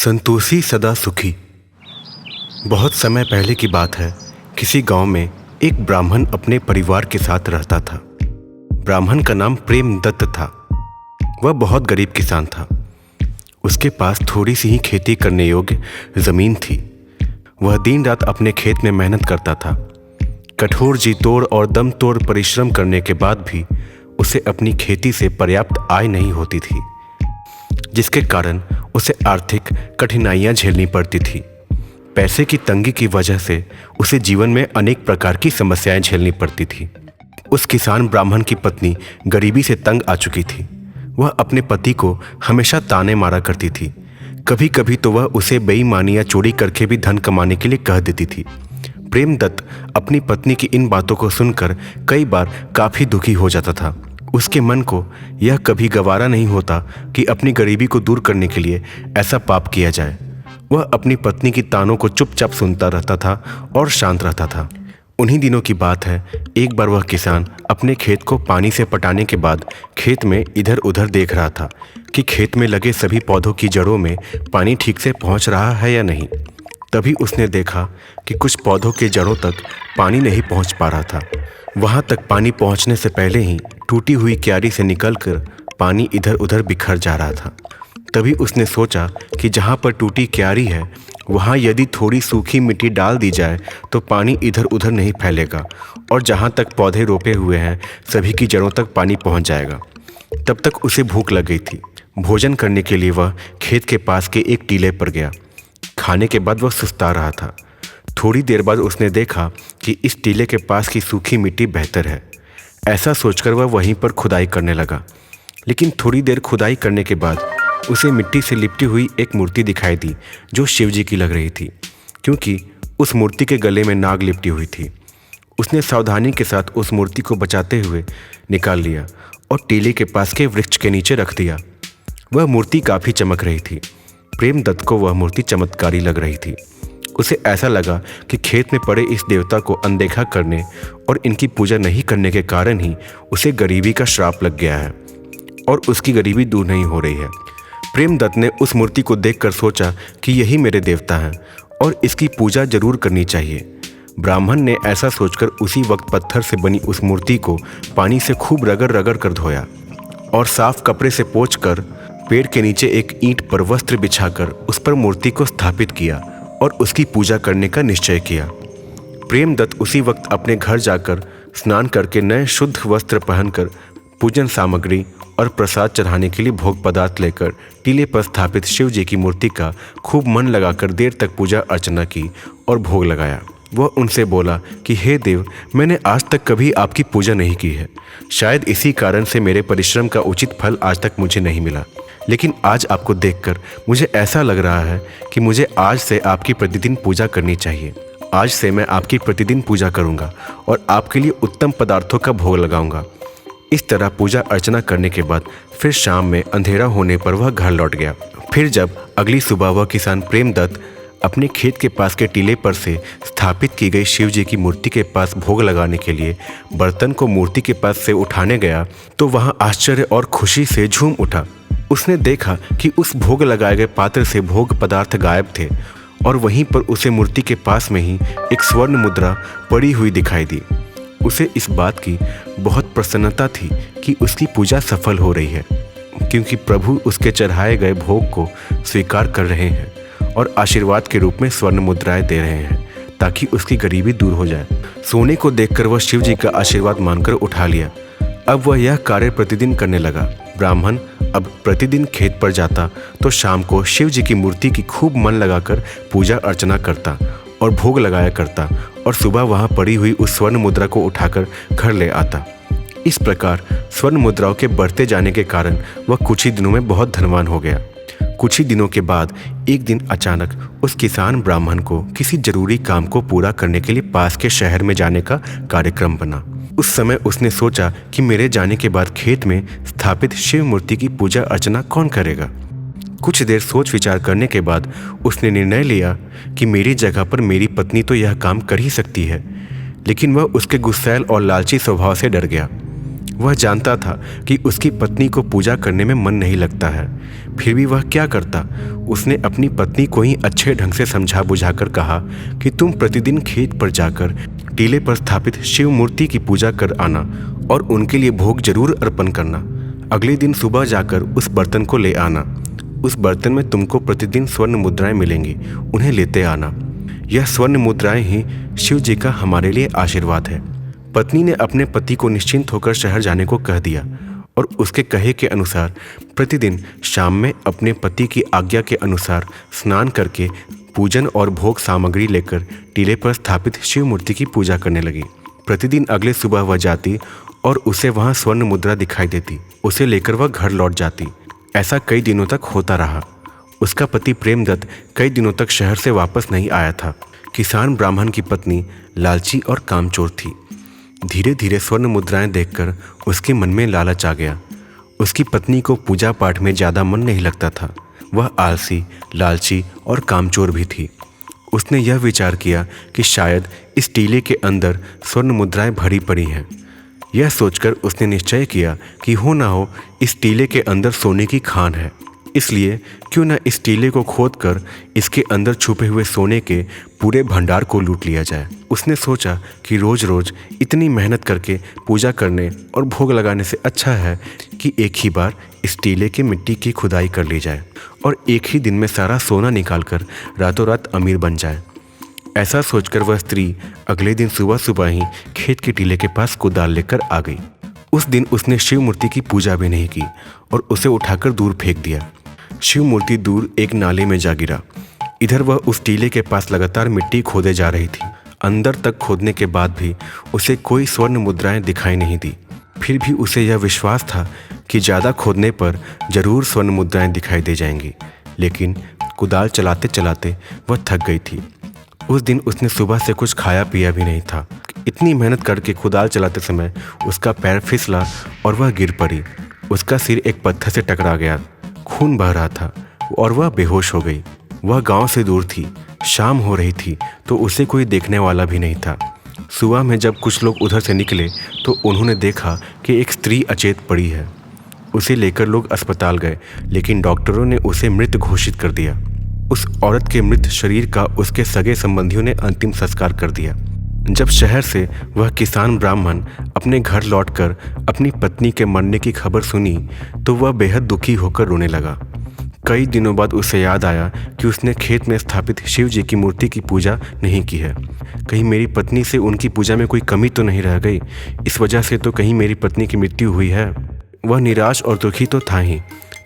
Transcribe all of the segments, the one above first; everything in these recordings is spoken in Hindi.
संतोषी सदा सुखी। बहुत समय पहले की बात है। किसी गांव में एक ब्राह्मण अपने परिवार के साथ रहता था। ब्राह्मण का नाम प्रेमदत्त था। वह बहुत गरीब किसान था। उसके पास थोड़ी सी ही खेती करने योग्य ज़मीन थी। वह दिन रात अपने खेत में मेहनत करता था। कठोर जी तोड़ और दम तोड़ परिश्रम करने के बाद भी उसे अपनी खेती से पर्याप्त आय नहीं होती थी, जिसके कारण उसे आर्थिक कठिनाइयां झेलनी पड़ती थी। पैसे की तंगी की वजह से उसे जीवन में अनेक प्रकार की समस्याएं झेलनी पड़ती थी। उस किसान ब्राह्मण की पत्नी गरीबी से तंग आ चुकी थी। वह अपने पति को हमेशा ताने मारा करती थी। कभी कभी तो वह उसे बेईमानी या चोरी करके भी धन कमाने के लिए कह देती थी। प्रेमदत्त अपनी पत्नी की इन बातों को सुनकर कई बार काफ़ी दुखी हो जाता था। उसके मन को यह कभी गवारा नहीं होता कि अपनी गरीबी को दूर करने के लिए ऐसा पाप किया जाए। वह अपनी पत्नी की तानों को चुपचाप सुनता रहता था और शांत रहता था। उन्हीं दिनों की बात है। एक बार वह किसान अपने खेत को पानी से पटाने के बाद खेत में इधर उधर देख रहा था कि खेत में लगे सभी पौधों की जड़ों में पानी ठीक से पहुंच रहा है या नहीं। तभी उसने देखा कि कुछ पौधों के जड़ों तक पानी नहीं पहुंच पा रहा था। वहां तक पानी पहुंचने से पहले ही टूटी हुई क्यारी से निकलकर पानी इधर उधर बिखर जा रहा था। तभी उसने सोचा कि जहां पर टूटी क्यारी है वहां यदि थोड़ी सूखी मिट्टी डाल दी जाए तो पानी इधर उधर नहीं फैलेगा और जहां तक पौधे रोपे हुए हैं सभी की जड़ों तक पानी पहुंच जाएगा। तब तक उसे भूख लग गई थी। भोजन करने के लिए वह खेत के पास के एक टीले पर गया। खाने के बाद वह सुस्ता रहा था। थोड़ी देर बाद उसने देखा कि इस टीले के पास की सूखी मिट्टी बेहतर है। ऐसा सोचकर वह वहीं पर खुदाई करने लगा। लेकिन थोड़ी देर खुदाई करने के बाद उसे मिट्टी से लिपटी हुई एक मूर्ति दिखाई दी जो शिव जी की लग रही थी, क्योंकि उस मूर्ति के गले में नाग लिपटी हुई थी। उसने सावधानी के साथ उस मूर्ति को बचाते हुए निकाल लिया और टीले के पास के वृक्ष के नीचे रख दिया। वह मूर्ति काफ़ी चमक रही थी। प्रेमदत्त को वह मूर्ति चमत्कारी लग रही थी। उसे ऐसा लगा कि खेत में पड़े इस देवता को अनदेखा करने और इनकी पूजा नहीं करने के कारण ही उसे गरीबी का श्राप लग गया है और उसकी गरीबी दूर नहीं हो रही है। प्रेमदत्त ने उस मूर्ति को देखकर सोचा कि यही मेरे देवता हैं और इसकी पूजा जरूर करनी चाहिए। ब्राह्मण ने ऐसा सोचकर उसी वक्त पत्थर से बनी उस मूर्ति को पानी से खूब रगड़ रगड़ कर धोया और साफ कपड़े से पोंछकर पेड़ के नीचे एक ईंट पर वस्त्र बिछाकर उस पर मूर्ति को स्थापित किया और उसकी पूजा करने का निश्चय किया। प्रेमदत्त उसी वक्त अपने घर जाकर स्नान करके नए शुद्ध वस्त्र पहनकर पूजन सामग्री और प्रसाद चढ़ाने के लिए भोग पदार्थ लेकर टीले पर स्थापित शिव जी की मूर्ति का खूब मन लगाकर देर तक पूजा अर्चना की और भोग लगाया। वह उनसे बोला कि हे देव, मैंने आज तक कभी आपकी पूजा नहीं की है। शायद इसी कारण से मेरे परिश्रम का उचित फल आज तक मुझे नहीं मिला, लेकिन आज आपको देखकर मुझे ऐसा लग रहा है कि मुझे आज से आपकी प्रतिदिन पूजा करनी चाहिए। आज से मैं आपकी प्रतिदिन पूजा करूंगा और आपके लिए उत्तम पदार्थों का भोग लगाऊंगा। इस तरह पूजा अर्चना करने के बाद फिर शाम में अंधेरा होने पर वह घर लौट गया। फिर जब अगली सुबह वह किसान प्रेमदत्त अपने खेत के पास के टीले पर से स्थापित की गई शिव जी की मूर्ति के पास भोग लगाने के लिए बर्तन को मूर्ति के पास से उठाने गया तो वहां आश्चर्य और खुशी से झूम उठा। उसने देखा कि उस भोग लगाए गए पात्र से भोग पदार्थ गायब थे और वहीं पर उसे मूर्ति के पास में ही एक स्वर्ण मुद्रा पड़ी हुई दिखाई दी। उसे इस बात की बहुत प्रसन्नता थी कि उसकी पूजा सफल हो रही है, क्योंकि प्रभु उसके चढ़ाए गए भोग को स्वीकार कर रहे हैं और आशीर्वाद के रूप में स्वर्ण मुद्राएं दे रहे हैं ताकि उसकी गरीबी दूर हो जाए। सोने को देखकर वह शिव जी का आशीर्वाद मानकर उठा लिया। अब वह यह कार्य प्रतिदिन करने लगा। ब्राह्मण अब प्रतिदिन खेत पर जाता तो शाम को शिव जी की मूर्ति की खूब मन लगाकर पूजा अर्चना करता और भोग लगाया करता और सुबह वहां पड़ी हुई उस स्वर्ण मुद्रा को उठाकर घर ले आता। इस प्रकार स्वर्ण मुद्राओं के बढ़ते जाने के कारण वह कुछ ही दिनों में बहुत धनवान हो गया। कुछ ही दिनों के बाद एक दिन अचानक उस किसान ब्राह्मण को किसी जरूरी काम को पूरा करने के लिए पास के शहर में जाने का कार्यक्रम बना। उस समय उसने सोचा कि मेरे जाने के बाद खेत में स्थापित शिव मूर्ति की पूजा अर्चना कौन करेगा। कुछ देर सोच विचार करने के बाद उसने निर्णय लिया कि मेरी जगह पर मेरी पत्नी तो यह काम कर ही सकती है, लेकिन वह उसके गुस्सैल और लालची स्वभाव से डर गया। वह जानता था कि उसकी पत्नी को पूजा करने में मन नहीं लगता है, फिर भी वह क्या करता। उसने अपनी पत्नी को ही अच्छे ढंग से समझा बुझाकर कहा कि तुम प्रतिदिन खेत पर जाकर टीले पर स्थापित शिव मूर्ति की पूजा कर आना और उनके लिए भोग जरूर अर्पण करना। अगले दिन सुबह जाकर उस बर्तन को ले आना। उस बर्तन में तुमको प्रतिदिन स्वर्ण मुद्राएं मिलेंगी, उन्हें लेते आना। यह स्वर्ण मुद्राएं ही शिव जी का हमारे लिए आशीर्वाद है। पत्नी ने अपने पति को निश्चिंत होकर शहर जाने को कह दिया और उसके कहे के अनुसार प्रतिदिन शाम में अपने पति की आज्ञा के अनुसार स्नान करके पूजन और भोग सामग्री लेकर टीले पर स्थापित शिव मूर्ति की पूजा करने लगी। प्रतिदिन अगले सुबह वह जाती और उसे वहाँ स्वर्ण मुद्रा दिखाई देती। उसे लेकर वह घर लौट जाती। ऐसा कई दिनों तक होता रहा। उसका पति प्रेमदत्त कई दिनों तक शहर से वापस नहीं आया था। किसान ब्राह्मण की पत्नी लालची और कामचोर थी। धीरे धीरे स्वर्ण मुद्राएं देखकर उसके मन में लालच आ गया। उसकी पत्नी को पूजा पाठ में ज़्यादा मन नहीं लगता था। वह आलसी, लालची और कामचोर भी थी। उसने यह विचार किया कि शायद इस टीले के अंदर स्वर्ण मुद्राएं भरी पड़ी हैं। यह सोचकर उसने निश्चय किया कि हो ना हो इस टीले के अंदर सोने की खान है, इसलिए क्यों न इस टीले को खोदकर इसके अंदर छुपे हुए सोने के पूरे भंडार को लूट लिया जाए। उसने सोचा कि रोज़ रोज़ इतनी मेहनत करके पूजा करने और भोग लगाने से अच्छा है कि एक ही बार इस टीले के मिट्टी की खुदाई कर ली जाए और एक ही दिन में सारा सोना निकालकर रातों रात अमीर बन जाए। ऐसा सोचकर वह स्त्री अगले दिन सुबह सुबह ही खेत के टीले के पास कुदाल लेकर आ गई। उस दिन उसने शिव मूर्ति की पूजा भी नहीं की और उसे उठाकर दूर फेंक दिया। शिव मूर्ति दूर एक नाले में जा गिरा। इधर वह उस टीले के पास लगातार मिट्टी खोदे जा रही थी। अंदर तक खोदने के बाद भी उसे कोई स्वर्ण मुद्राएं दिखाई नहीं दी। फिर भी उसे यह विश्वास था कि ज़्यादा खोदने पर जरूर स्वर्ण मुद्राएं दिखाई दे जाएंगी, लेकिन कुदाल चलाते चलाते वह थक गई थी। उस दिन उसने सुबह से कुछ खाया पिया भी नहीं था। इतनी मेहनत करके कुदाल चलाते समय उसका पैर फिसला और वह गिर पड़ी। उसका सिर एक पत्थर से टकरा गया, खून बह रहा था और वह बेहोश हो गई। वह गांव से दूर थी। शाम हो रही थी तो उसे कोई देखने वाला भी नहीं था। सुबह में जब कुछ लोग उधर से निकले तो उन्होंने देखा कि एक स्त्री अचेत पड़ी है। उसे लेकर लोग अस्पताल गए, लेकिन डॉक्टरों ने उसे मृत घोषित कर दिया। उस औरत के मृत शरीर का उसके सगे संबंधियों ने अंतिम संस्कार कर दिया। जब शहर से वह किसान ब्राह्मण अपने घर लौटकर अपनी पत्नी के मरने की खबर सुनी तो वह बेहद दुखी होकर रोने लगा। कई दिनों बाद उसे याद आया कि उसने खेत में स्थापित शिव जी की मूर्ति की पूजा नहीं की है। कहीं मेरी पत्नी से उनकी पूजा में कोई कमी तो नहीं रह गई, इस वजह से तो कहीं मेरी पत्नी की मृत्यु हुई है। वह निराश और दुखी तो था ही,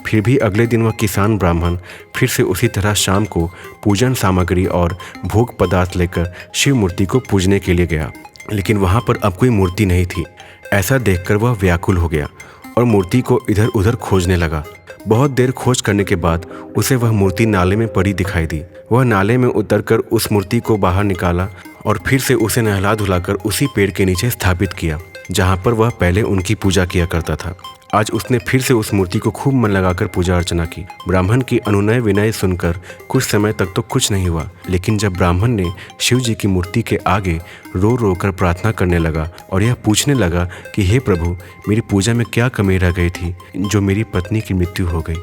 फिर भी अगले दिन वह किसान ब्राह्मण फिर से उसी तरह शाम को पूजन सामग्री और भोग पदार्थ लेकर शिव मूर्ति को पूजने के लिए गया, लेकिन वहाँ पर अब कोई मूर्ति नहीं थी। ऐसा देखकर वह व्याकुल हो गया और मूर्ति को इधर उधर खोजने लगा। बहुत देर खोज करने के बाद उसे वह मूर्ति नाले में पड़ी दिखाई दी। वह नाले में उतरकर उस मूर्ति को बाहर निकाला और फिर से उसे नहला धुलाकर उसी पेड़ के नीचे स्थापित किया जहाँ पर वह पहले उनकी पूजा किया करता था। आज उसने फिर से उस मूर्ति को खूब मन लगाकर पूजा अर्चना की। ब्राह्मण की अनुनय विनय सुनकर कुछ समय तक तो कुछ नहीं हुआ, लेकिन जब ब्राह्मण ने शिव जी की मूर्ति के आगे रो रो कर प्रार्थना करने लगा और यह पूछने लगा कि हे प्रभु, मेरी पूजा में क्या कमी रह गई थी जो मेरी पत्नी की मृत्यु हो गई।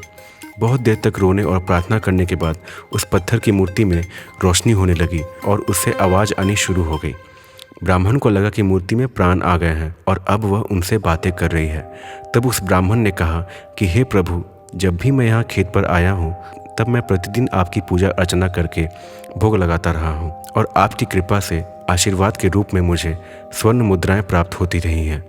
बहुत देर तक रोने और प्रार्थना करने के बाद उस पत्थर की मूर्ति में रोशनी होने लगी और उससे आवाज़ आनी शुरू हो गई। ब्राह्मण को लगा कि मूर्ति में प्राण आ गए हैं और अब वह उनसे बातें कर रही है। तब उस ब्राह्मण ने कहा कि हे प्रभु, जब भी मैं यहाँ खेत पर आया हूँ तब मैं प्रतिदिन आपकी पूजा अर्चना करके भोग लगाता रहा हूँ और आपकी कृपा से आशीर्वाद के रूप में मुझे स्वर्ण मुद्राएं प्राप्त होती रही हैं,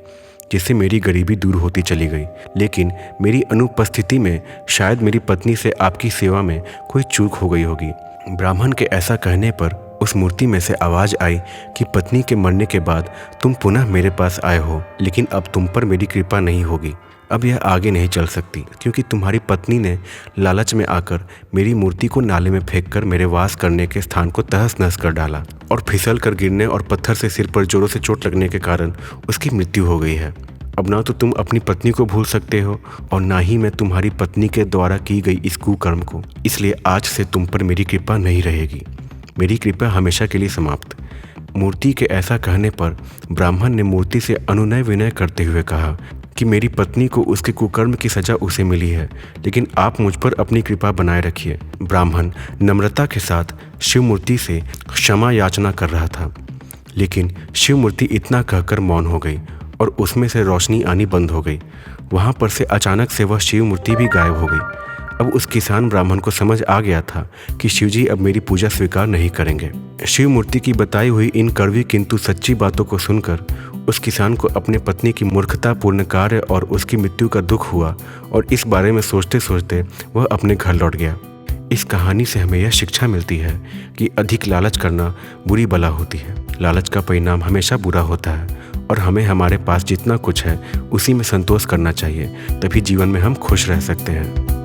जिससे मेरी गरीबी दूर होती चली गई। लेकिन मेरी अनुपस्थिति में शायद मेरी पत्नी से आपकी सेवा में कोई चूक हो गई होगी। ब्राह्मण के ऐसा कहने पर उस मूर्ति में से आवाज़ आई कि पत्नी के मरने के बाद तुम पुनः मेरे पास आए हो, लेकिन अब तुम पर मेरी कृपा नहीं होगी। अब यह आगे नहीं चल सकती, क्योंकि तुम्हारी पत्नी ने लालच में आकर मेरी मूर्ति को नाले में फेंककर मेरे वास करने के स्थान को तहस नहस कर डाला और फिसल कर गिरने और पत्थर से सिर पर जोरों से चोट लगने के कारण उसकी मृत्यु हो गई है। अब ना तो तुम अपनी पत्नी को भूल सकते हो और ना ही मैं तुम्हारी पत्नी के द्वारा की गई इस कुकर्म को, इसलिए आज से तुम पर मेरी कृपा नहीं रहेगी। मेरी कृपा हमेशा के लिए समाप्त। मूर्ति के ऐसा कहने पर ब्राह्मण ने मूर्ति से अनुनय विनय करते हुए कहा कि मेरी पत्नी को उसके कुकर्म की सजा उसे मिली है, लेकिन आप मुझ पर अपनी कृपा बनाए रखिए। ब्राह्मण नम्रता के साथ शिवमूर्ति से क्षमा याचना कर रहा था, लेकिन शिवमूर्ति इतना कहकर मौन हो गई और उसमें से रोशनी आनी बंद हो गई। वहाँ पर से अचानक से वह शिवमूर्ति भी गायब हो गई। अब उस किसान ब्राह्मण को समझ आ गया था कि शिवजी अब मेरी पूजा स्वीकार नहीं करेंगे। शिवमूर्ति की बताई हुई इन कड़वी किंतु सच्ची बातों को सुनकर उस किसान को अपने पत्नी की मूर्खतापूर्ण कार्य और उसकी मृत्यु का दुख हुआ और इस बारे में सोचते सोचते वह अपने घर लौट गया। इस कहानी से हमें यह शिक्षा मिलती है कि अधिक लालच करना बुरी बला होती है। लालच का परिणाम हमेशा बुरा होता है और हमें हमारे पास जितना कुछ है उसी में संतोष करना चाहिए, तभी जीवन में हम खुश रह सकते हैं।